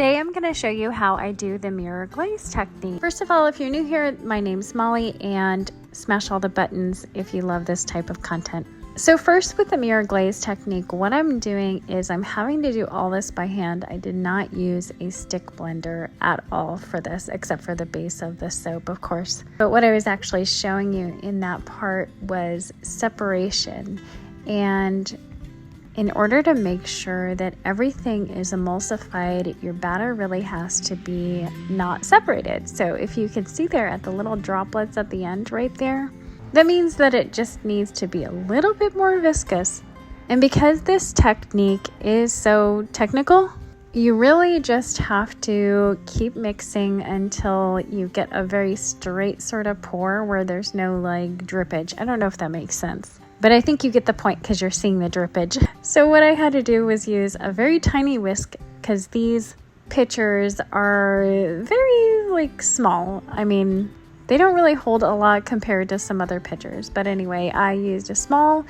Today I'm going to show you how I do the mirror glaze technique. First of all, if you're new here, my name's Molly, and smash all the buttons if you love this type of content. So first, with the mirror glaze technique, what I'm doing is I'm having to do all this by hand. I did not use a stick blender at all for this, except for the base of the soap, of course. But what I was actually showing you in that part was separation. And in order to make sure that everything is emulsified, your batter really has to be not separated. So if you can see there at the little droplets at the end right there, that means that it just needs to be a little bit more viscous. And because this technique is so technical, you really just have to keep mixing until you get a very straight sort of pour where there's no like drippage. I don't know if that makes sense, but I think you get the point because you're seeing the drippage. So what I had to do was use a very tiny whisk because these pitchers are very like small. I mean, they don't really hold a lot compared to some other pitchers. But anyway, I used a small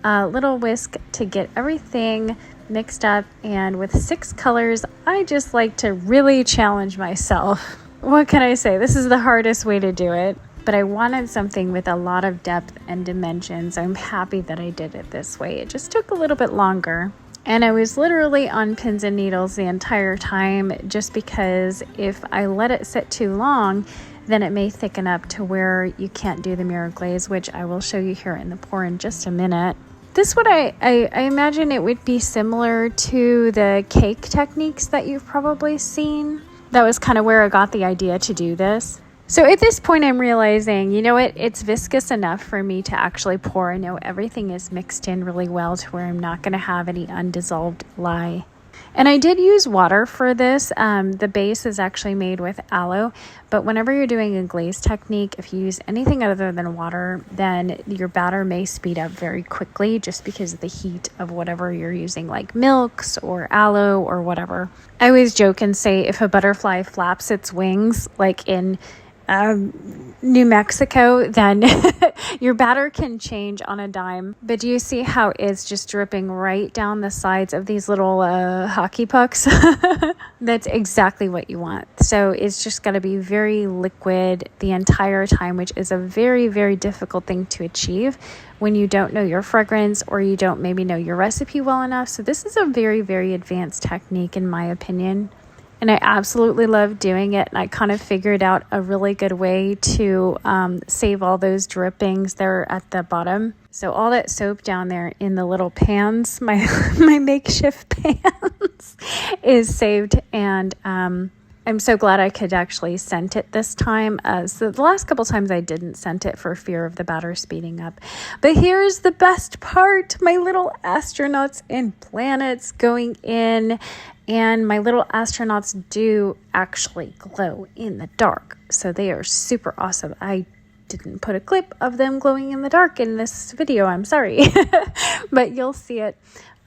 little whisk to get everything mixed up. And with 6 colors, I just like to really challenge myself. What can I say? This is the hardest way to do it. But I wanted something with a lot of depth and dimensions. I'm happy that I did it this way. It just took a little bit longer. And I was literally on pins and needles the entire time, just because if I let it sit too long, then it may thicken up to where you can't do the mirror glaze, which I will show you here in the pour in just a minute. This would I imagine it would be similar to the cake techniques that you've probably seen. That was kind of where I got the idea to do this. So at this point, I'm realizing, you know what, it's viscous enough for me to actually pour. I know everything is mixed in really well to where I'm not going to have any undissolved lye. And I did use water for this. The base is actually made with aloe, but whenever you're doing a glaze technique, if you use anything other than water, then your batter may speed up very quickly just because of the heat of whatever you're using, like milks or aloe or whatever. I always joke and say if a butterfly flaps its wings, like in New Mexico, then your batter can change on a dime. But do you see how it's just dripping right down the sides of these little hockey pucks? That's exactly what you want. So it's just got to be very liquid the entire time, which is a very, very difficult thing to achieve when you don't know your fragrance or you don't maybe know your recipe well enough. So this is a very, very advanced technique in my opinion. And I absolutely love doing it. And I kind of figured out a really good way to save all those drippings there at the bottom. So all that soap down there in the little pans, my makeshift pans, is saved. And I'm so glad I could actually scent it this time. So the last couple times I didn't scent it for fear of the batter speeding up. But here's the best part. My little astronauts and planets going in. And my little astronauts do actually glow in the dark. So they are super awesome. I didn't put a clip of them glowing in the dark in this video. I'm sorry. But you'll see it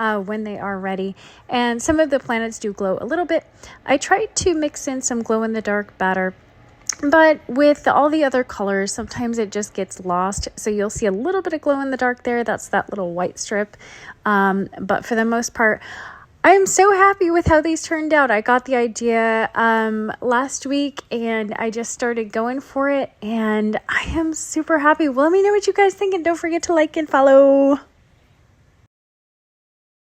when they are ready. And some of the planets do glow a little bit. I tried to mix in some glow-in-the-dark batter, but with all the other colors, sometimes it just gets lost. So you'll see a little bit of glow in the dark there. That's that little white strip. But for the most part, I'm so happy with how these turned out. I got the idea last week and I just started going for it. And I am super happy. Well, let me know what you guys think and don't forget to like and follow.